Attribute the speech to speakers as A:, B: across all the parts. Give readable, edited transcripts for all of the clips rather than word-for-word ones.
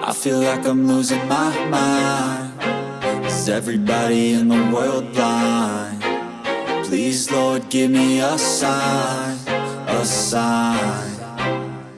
A: I feel like I'm losing my mind. Is everybody in the world blind? Please, Lord, give me a sign, a sign.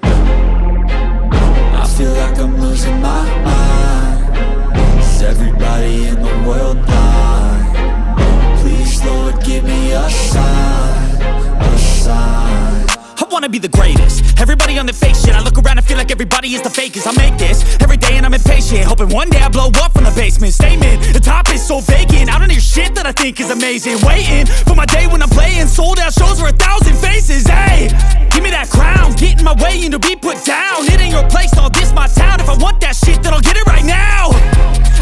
A: I feel like I'm losing my mind. Is everybody in the world blind? Please, Lord, give me a sign, a sign.
B: I wanna be the greatest. Everybody on the fake shit. I look around and feel like everybody is the fakest. I make this every day and I'm impatient, hoping one day I blow up from the basement. Statement, the top is so vacant. I don't hear shit that I think is amazing. Waiting for my day when I'm playing sold out shows for 1,000 faces. Hey, give me that crown, get in my way and to be put down. It ain't your place, all this my town. If I want that shit, then I'll get it right now.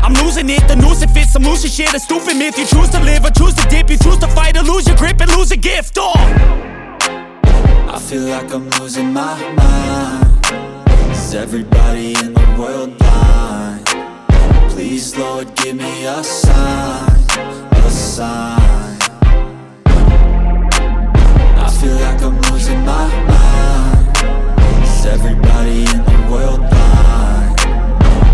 B: I'm losing it, the noose it fits. I'm losing shit, a stupid myth. You choose to live or choose to dip. You choose to fight or lose your grip and lose a gift.
A: I feel like I'm losing my mind. Is everybody in the world blind? Please, Lord, give me a sign, a sign. I feel like I'm losing my mind. Is everybody in the world blind?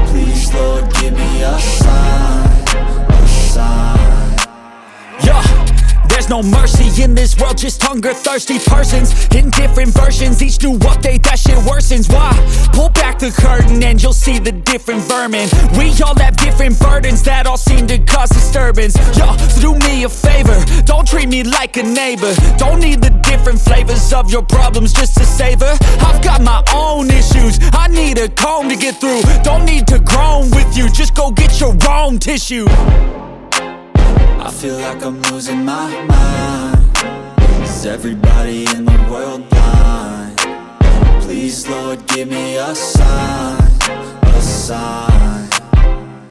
A: Please, Lord, give me a sign, a sign.
B: Yeah. There's no mercy in this world, just hunger-thirsty persons in different versions. Each new update, that shit worsens. Why? Pull back the curtain and you'll see the different vermin. We all have different burdens that all seem to cause disturbance. Yo, so do me a favor, don't treat me like a neighbor. Don't need the different flavors of your problems just to savor. I've got my own issues, I need a comb to get through. Don't need to groan with you, just go get your own tissue.
A: I feel like I'm losing my mind. Is everybody in the world blind? Please, Lord, give me a sign.